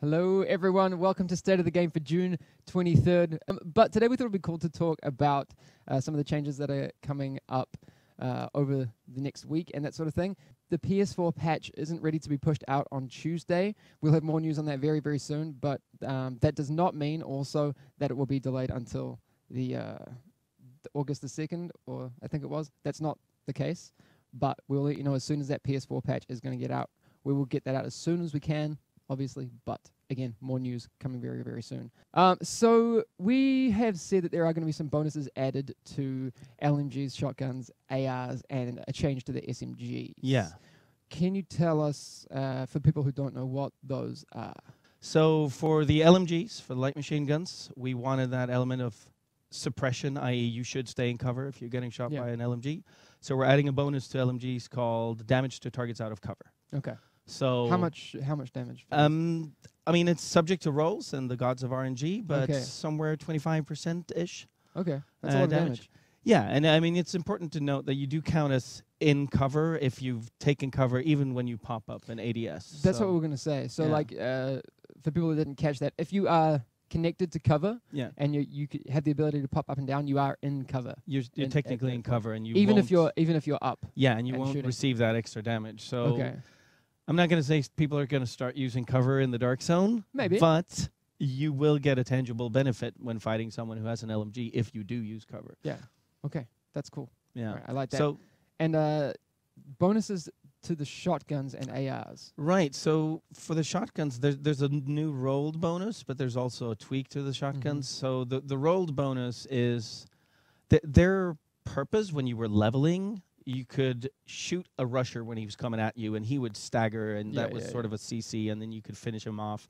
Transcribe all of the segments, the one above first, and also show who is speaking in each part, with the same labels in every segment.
Speaker 1: Hello, everyone. Welcome to State of the Game for June 23rd. But today we thought it would be cool to talk about some of the changes that are coming up over the next week and that sort of thing. The PS4 patch isn't ready to be pushed out on Tuesday. We'll have more news on that very, very soon. But that does not mean also that it will be delayed until the August the 2nd, or I think it was. That's not the case. But we'll let you know as soon as that PS4 patch is going to get out. We will get that out as soon as we can, obviously, but again, more news coming very, very soon. So we have said that there are going to be some bonuses added to LMGs, shotguns, ARs, and a change to the SMGs.
Speaker 2: Yeah.
Speaker 1: Can you tell us, for people who don't know, what those are?
Speaker 2: So for the LMGs, for the light machine guns, we wanted that element of suppression, i.e. you should stay in cover if you're getting shot by an LMG. So we're adding a bonus to LMGs called damage to targets out of cover.
Speaker 1: Okay.
Speaker 2: So
Speaker 1: how much damage?
Speaker 2: I mean, it's subject to rolls and the gods of RNG, but somewhere 25%-ish.
Speaker 1: Okay, that's a lot of damage.
Speaker 2: Yeah, and I mean, it's important to note that you do count as in cover if you've taken cover, even when you pop up an ADS.
Speaker 1: That's what we're going to say. So, like, for people who didn't catch that, if you are connected to cover, and you have the ability to pop up and down, you are in cover.
Speaker 2: You're technically in cover, and you
Speaker 1: even if you're up.
Speaker 2: Yeah, and you won't receive that extra damage. So I'm not going to say people are going to start using cover in the dark zone.
Speaker 1: Maybe,
Speaker 2: but you will get a tangible benefit when fighting someone who has an LMG if you do use cover.
Speaker 1: Yeah. Okay, that's cool.
Speaker 2: Yeah,
Speaker 1: right, I like that.
Speaker 2: So,
Speaker 1: and bonuses to the shotguns and ARs.
Speaker 2: Right. So for the shotguns, there's a new rolled bonus, but there's also a tweak to the shotguns. So the rolled bonus is their purpose when you were leveling. You could shoot a rusher when he was coming at you, and he would stagger, and that was sort of a CC, and then you could finish him off.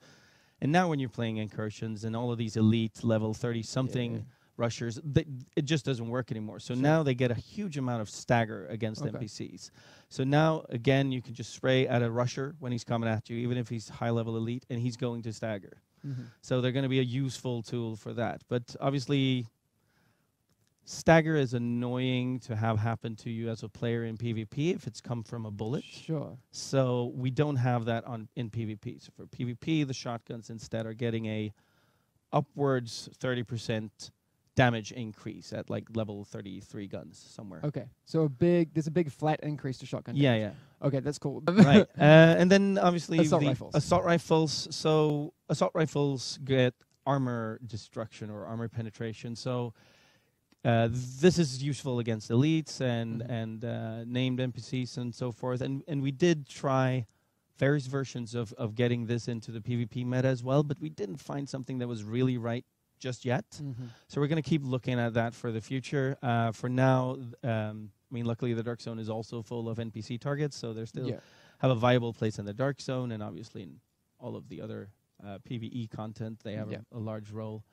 Speaker 2: And now when you're playing incursions and all of these elite level 30-something rushers, it just doesn't work anymore. So now they get a huge amount of stagger against NPCs. So now, again, you can just spray at a rusher when he's coming at you, even if he's high-level elite, and he's going to stagger. So they're going to be a useful tool for that. But obviously, stagger is annoying to have happen to you as a player in PvP if it's come from a bullet.
Speaker 1: Sure.
Speaker 2: So we don't have that in PvP. So for PvP, the shotguns instead are getting a upwards 30% damage increase at like level 33 guns somewhere.
Speaker 1: Okay. So there's a big flat increase to shotgun damage.
Speaker 2: Yeah.
Speaker 1: Okay, that's cool.
Speaker 2: Right. And then obviously
Speaker 1: assault rifles.
Speaker 2: Assault rifles. So assault rifles get armor destruction or armor penetration. So this is useful against elites and named NPCs and so forth. And we did try various versions of getting this into the PvP meta as well, but we didn't find something that was really right just yet. So we're going to keep looking at that for the future. For now, I mean, luckily the Dark Zone is also full of NPC targets, so they still have a viable place in the Dark Zone, and obviously in all of the other PvE content, they have a large role.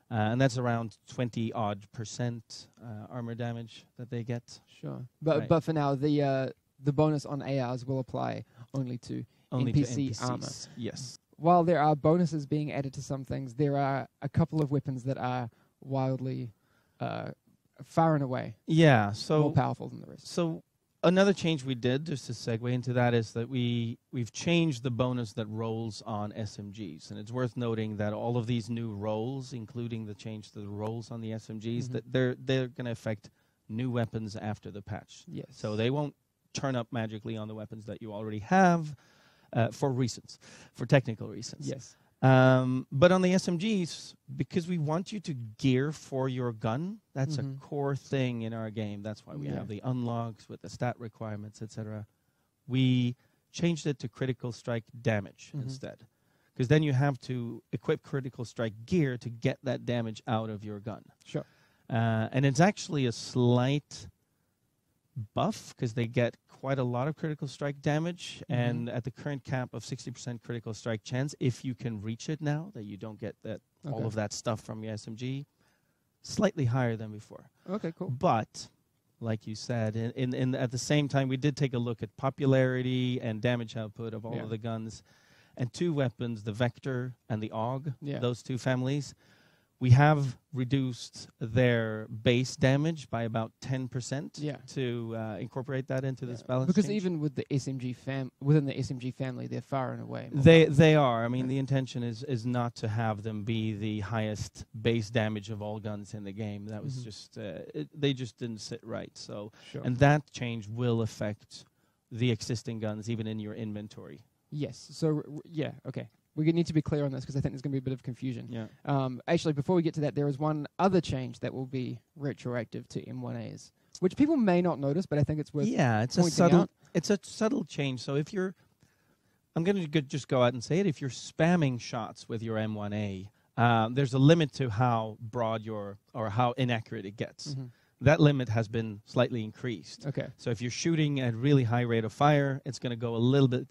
Speaker 2: And that's around 20-odd% armor damage that they get.
Speaker 1: Sure. But for now, the bonus on ARs will apply only to NPC armor.
Speaker 2: Yes.
Speaker 1: While there are bonuses being added to some things, there are a couple of weapons that are wildly, far and away, more powerful than the rest.
Speaker 2: So another change we did, just to segue into that, is that we've changed the bonus that rolls on SMGs. And it's worth noting that all of these new rolls, including the change to the rolls on the SMGs, that they're going to affect new weapons after the patch.
Speaker 1: Yes.
Speaker 2: So they won't turn up magically on the weapons that you already have. For technical reasons.
Speaker 1: Yes.
Speaker 2: But on the SMGs, because we want you to gear for your gun, that's a core thing in our game. That's why we have the unlocks with the stat requirements, etc. We changed it to critical strike damage instead. Because then you have to equip critical strike gear to get that damage out of your gun.
Speaker 1: Sure.
Speaker 2: And it's actually a slight buff because they get quite a lot of critical strike damage, and at the current cap of 60% critical strike chance, if you can reach it now, that you don't get that all of that stuff from your SMG, slightly higher than before.
Speaker 1: Okay, cool.
Speaker 2: But like you said, in at the same time, we did take a look at popularity and damage output of all of the guns, and two weapons, the Vector and the AUG, those two families, We have reduced their base damage by about 10% to incorporate that into this balance
Speaker 1: because
Speaker 2: change.
Speaker 1: even with the SMG within the SMG family, they're far and away.
Speaker 2: They are. I mean, the intention is not to have them be the highest base damage of all guns in the game. That was just they just didn't sit right. So, and that change will affect the existing guns even in your inventory.
Speaker 1: Yes. So okay. We need to be clear on this because I think there's going to be a bit of confusion.
Speaker 2: Yeah.
Speaker 1: Actually, before we get to that, there is one other change that will be retroactive to M1As, which people may not notice, but I think it's worth pointing out.
Speaker 2: It's a subtle change. So if you're, I'm going to just go out and say it. If you're spamming shots with your M1A, there's a limit to how broad or how inaccurate it gets. That limit has been slightly increased.
Speaker 1: Okay.
Speaker 2: So if you're shooting at really high rate of fire, it's going to go a little bit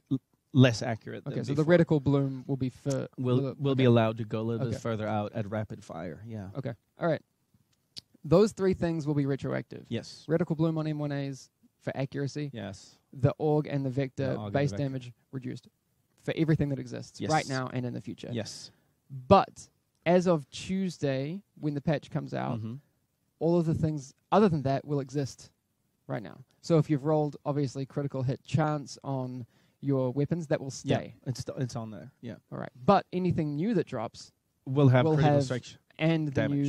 Speaker 2: less accurate.
Speaker 1: Okay, so
Speaker 2: before.
Speaker 1: the reticle bloom will be
Speaker 2: will be allowed to go a little bit further out at rapid fire. Yeah.
Speaker 1: Okay. All right. Those three things will be retroactive.
Speaker 2: Yes.
Speaker 1: Reticle bloom on M1As for accuracy.
Speaker 2: Yes.
Speaker 1: The AUG and the Vector base damage reduced for everything that exists right now and in the future.
Speaker 2: Yes.
Speaker 1: But as of Tuesday, when the patch comes out, all of the things other than that will exist right now. So if you've rolled obviously critical hit chance on your weapons, that will stay.
Speaker 2: Yeah, it's on there. Yeah.
Speaker 1: All right. But anything new that drops
Speaker 2: will have critical strike
Speaker 1: and
Speaker 2: damage.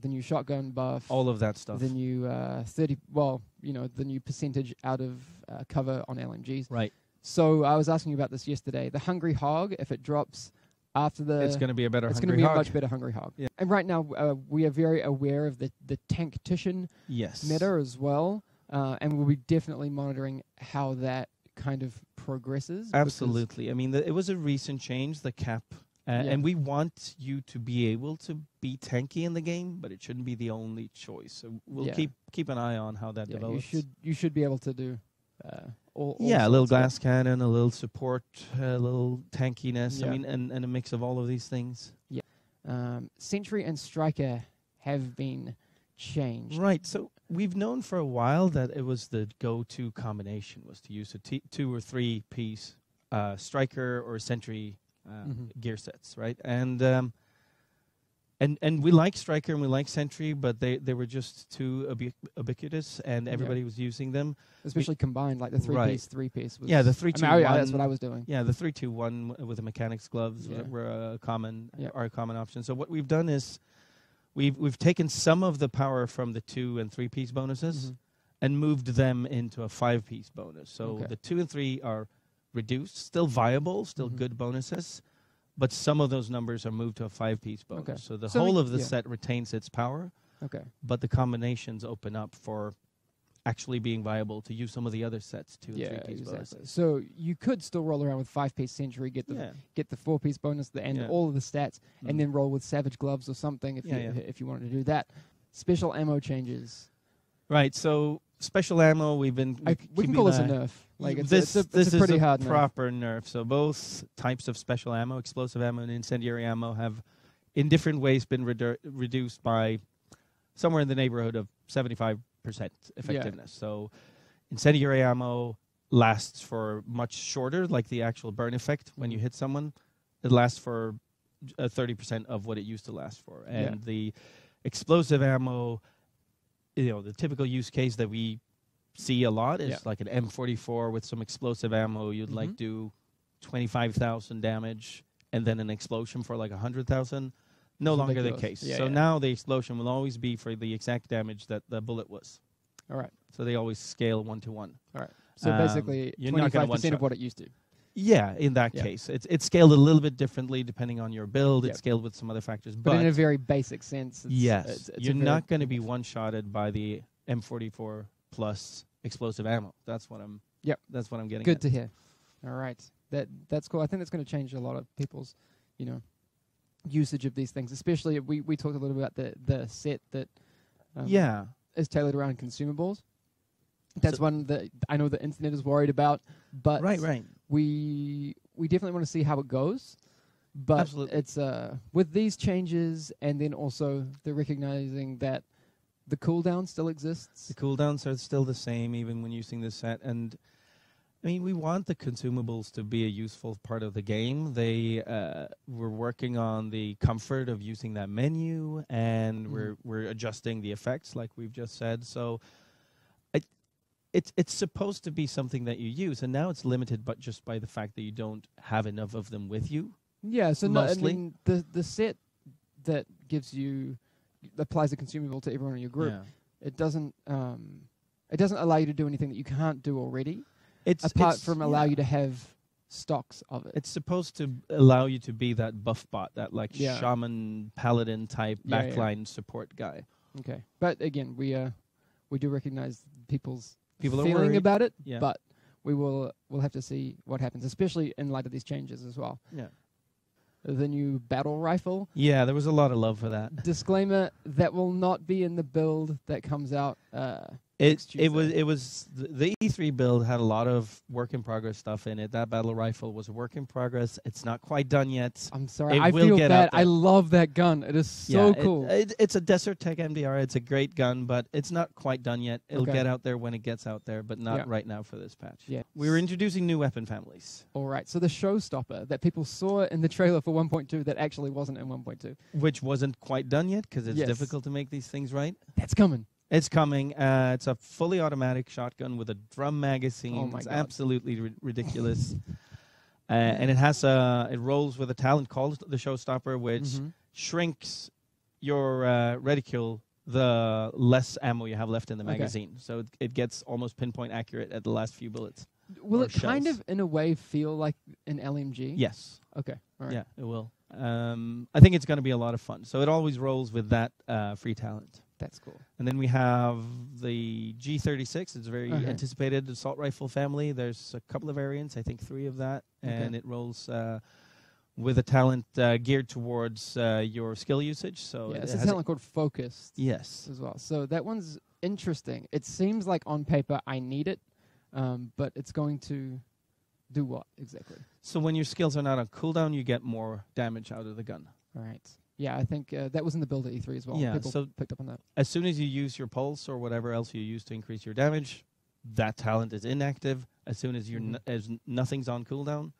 Speaker 1: The new shotgun buff,
Speaker 2: all of that stuff.
Speaker 1: The new the new percentage out of cover on LMGs.
Speaker 2: Right.
Speaker 1: So I was asking you about this yesterday. The Hungry Hog, if it drops after
Speaker 2: it's going to be a better.
Speaker 1: It's going to be a much better Hungry Hog.
Speaker 2: Yeah.
Speaker 1: And right now we are very aware of the Tanktician meta as well, and we'll be definitely monitoring how that kind of progresses.
Speaker 2: Absolutely. I mean, it was a recent change, the cap. And we want you to be able to be tanky in the game, but it shouldn't be the only choice. So we'll keep an eye on how that develops.
Speaker 1: You should be able to do all
Speaker 2: a little glass cannon, a little support, a little tankiness.
Speaker 1: Yeah.
Speaker 2: I mean, and a mix of all of these things.
Speaker 1: Yeah. Sentry and Striker have been changed.
Speaker 2: Right. So we've known for a while that it was the go-to combination was to use a 2 or 3 piece Striker or Sentry gear sets, right? And we like Striker and we like Sentry, but they were just too ubiquitous, and everybody was using them.
Speaker 1: Especially combined, like the 3-piece was...
Speaker 2: Yeah, the 3-2-1.
Speaker 1: That's what I was doing.
Speaker 2: Yeah, the 3-2-1 with the mechanics gloves were a common option. So what we've done is we've taken some of the power from the 2 and 3-piece bonuses and moved them into a 5-piece bonus. So the 2 and 3 are reduced, still viable, still good bonuses, but some of those numbers are moved to a 5-piece bonus.
Speaker 1: Okay.
Speaker 2: So the whole of the set retains its power, but the combinations open up for actually being viable to use some of the other sets, 2 and 3-piece bonuses.
Speaker 1: So you could still roll around with 5-piece Sentry, get the 4-piece bonus and all of the stats, and then roll with Savage Gloves or something if you wanted to do that. Special ammo changes.
Speaker 2: Right, so special ammo, we can
Speaker 1: call this a nerf. Like
Speaker 2: this
Speaker 1: is a pretty hard
Speaker 2: proper nerf. So both types of special ammo, explosive ammo and incendiary ammo, have in different ways been reduced by somewhere in the neighborhood of 75% effectiveness. So incendiary ammo lasts for much shorter, like the actual burn effect when you hit someone. It lasts for 30% of what it used to last for. And the explosive ammo, the typical use case that we see a lot is like an M44 with some explosive ammo. You'd like do 25,000 damage and then an explosion for like 100,000. No longer the case. So now the explosion will always be for the exact damage that the bullet was.
Speaker 1: All right.
Speaker 2: So they always scale 1 to 1.
Speaker 1: All right. So basically 25% of what it used to.
Speaker 2: Yeah, in that case. It's scaled a little bit differently depending on your build. It's scaled with some other factors.
Speaker 1: But in a very basic sense.
Speaker 2: It's you're not going to be one-shotted by the M44 plus explosive ammo. That's what I'm getting
Speaker 1: Good
Speaker 2: at.
Speaker 1: to hear. All right. That's cool. I think that's going to change a lot of people's, usage of these things. Especially we talked a little bit about the set that is tailored around consumables. That's one that I know the internet is worried about, but
Speaker 2: right.
Speaker 1: We definitely want to see how it goes. But
Speaker 2: Absolutely.
Speaker 1: It's with these changes, and then also the recognizing that the cooldown still exists.
Speaker 2: The cooldowns are still the same even when using this set, and I mean, we want the consumables to be a useful part of the game. We're working on the comfort of using that menu, and we're adjusting the effects, like we've just said. So, it's supposed to be something that you use, and now it's limited, but just by the fact that you don't have enough of them with you.
Speaker 1: Yeah. So
Speaker 2: mostly.
Speaker 1: I mean, the set that applies a consumable to everyone in your group.
Speaker 2: Yeah.
Speaker 1: It doesn't allow you to do anything that you can't do already. Apart from allow you to have stocks of it.
Speaker 2: It's supposed to allow you to be that buff bot, that like
Speaker 1: Yeah.
Speaker 2: shaman paladin type backline support guy.
Speaker 1: Okay, but again, we do recognize people are
Speaker 2: worried
Speaker 1: feeling about it,
Speaker 2: Yeah.
Speaker 1: but we'll have to see what happens, especially in light of these changes as well.
Speaker 2: Yeah.
Speaker 1: The new battle rifle.
Speaker 2: Yeah, there was a lot of love for that.
Speaker 1: Disclaimer: that will not be in the build that comes out.
Speaker 2: It was the E3 build had a lot of work in progress stuff in it. That battle rifle was a work in progress. It's not quite done yet.
Speaker 1: I'm sorry,
Speaker 2: It
Speaker 1: I
Speaker 2: will
Speaker 1: feel
Speaker 2: get
Speaker 1: bad.
Speaker 2: out there.
Speaker 1: I love that gun. It is so cool.
Speaker 2: It's a Desert Tech MDR. It's a great gun, but it's not quite done yet. It'll
Speaker 1: Okay.
Speaker 2: get out there when it gets out there, but not
Speaker 1: Yeah.
Speaker 2: right now for this patch.
Speaker 1: Yeah.
Speaker 2: We were introducing new weapon families,
Speaker 1: All right, so the showstopper that people saw in the trailer for 1.2 that actually wasn't in 1.2.
Speaker 2: which wasn't quite done yet because it's
Speaker 1: Yes.
Speaker 2: difficult to make these things right.
Speaker 1: That's coming.
Speaker 2: It's coming. It's a fully automatic shotgun with a drum magazine.
Speaker 1: Oh my
Speaker 2: it's
Speaker 1: God.
Speaker 2: absolutely ridiculous. And it rolls with a talent called the Showstopper, which shrinks your reticule the less ammo you have left in the
Speaker 1: Okay.
Speaker 2: magazine. So it gets almost pinpoint accurate at the last few bullets.
Speaker 1: Will
Speaker 2: Or
Speaker 1: it kind
Speaker 2: shells.
Speaker 1: of, in a way, feel like an LMG?
Speaker 2: Yes.
Speaker 1: Okay. All right.
Speaker 2: Yeah, it will. I think it's going to be a lot of fun. So it always rolls with that free talent.
Speaker 1: That's cool.
Speaker 2: And then we have the G36. It's a very
Speaker 1: Okay.
Speaker 2: anticipated assault rifle family. There's a couple of variants, I think 3 of that.
Speaker 1: Okay.
Speaker 2: And it rolls with a talent geared towards your skill usage. So
Speaker 1: Yeah,
Speaker 2: it
Speaker 1: it's a
Speaker 2: has
Speaker 1: talent called Focused
Speaker 2: yes.
Speaker 1: as well. So that one's interesting. It seems like on paper I need it, but it's going to do what exactly?
Speaker 2: So when your skills are not on cooldown, you get more damage out of the gun.
Speaker 1: All right. Yeah, I think that was in the build at E3 as well.
Speaker 2: Yeah,
Speaker 1: People
Speaker 2: so
Speaker 1: picked up on that.
Speaker 2: As soon as you use your pulse or whatever else you use to increase your damage, that talent is inactive. As soon as as nothing's on cooldown,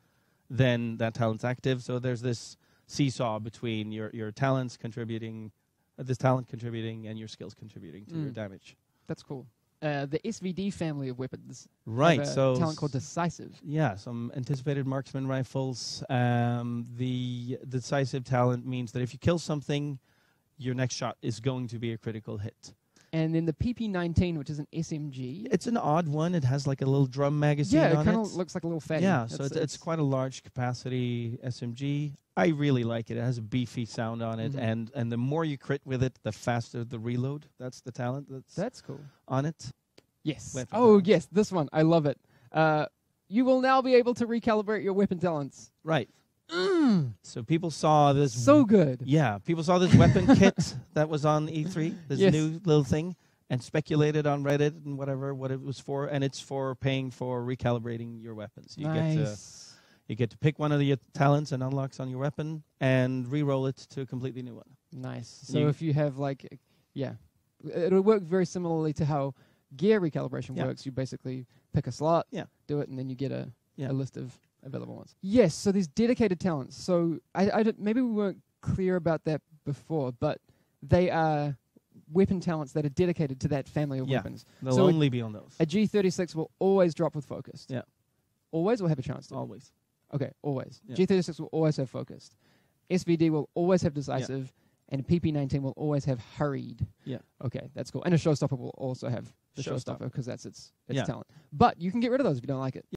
Speaker 2: then that talent's active. So there's this seesaw between your talents contributing, this talent contributing, and your skills contributing to your damage.
Speaker 1: That's cool. The SVD family of weapons.
Speaker 2: Right.
Speaker 1: Have a
Speaker 2: So
Speaker 1: talent called Decisive.
Speaker 2: yeah, some anticipated marksman rifles. The decisive talent means that if you kill something, your next shot is going to be a critical hit.
Speaker 1: And then the PP-19, which is an SMG.
Speaker 2: It's an odd one. It has like a little drum magazine
Speaker 1: Yeah, it
Speaker 2: on
Speaker 1: kind
Speaker 2: it.
Speaker 1: of looks like a little fatty.
Speaker 2: Yeah, so it's quite a large capacity SMG. I really like it. It has a beefy sound on it, and the more you crit with it, the faster the reload. That's the talent
Speaker 1: that's cool.
Speaker 2: on it.
Speaker 1: Yes.
Speaker 2: Weapon
Speaker 1: Oh,
Speaker 2: talents.
Speaker 1: yes, this one. I love it. You will now be able to recalibrate your weapon talents.
Speaker 2: Right. So people saw this.
Speaker 1: So good.
Speaker 2: Yeah, people saw this weapon kit that was on E3, this
Speaker 1: Yes.
Speaker 2: new little thing, and speculated on Reddit and whatever what it was for, and it's for paying for recalibrating your weapons. You get to pick one of the talents and unlocks on your weapon and re-roll it to a completely new one.
Speaker 1: Nice. So if you have it'll work very similarly to how gear recalibration works. You basically pick a slot, do it, and then you get a list of available ones. Yes, so these dedicated talents. So maybe we weren't clear about that before, but they are weapon talents that are dedicated to that family of weapons.
Speaker 2: They'll
Speaker 1: So
Speaker 2: only be on those.
Speaker 1: A G36 will always drop with focused.
Speaker 2: Yeah.
Speaker 1: Always or have a chance to?
Speaker 2: Always.
Speaker 1: Okay, always.
Speaker 2: Yeah.
Speaker 1: G36 will always have focused. SVD will always have decisive, and PP-19 will always have hurried.
Speaker 2: Yeah.
Speaker 1: Okay, that's cool. And a showstopper will also have the
Speaker 2: Showstopper.
Speaker 1: showstopper because that's its
Speaker 2: Yeah.
Speaker 1: talent. But you can get rid of those if you don't like it.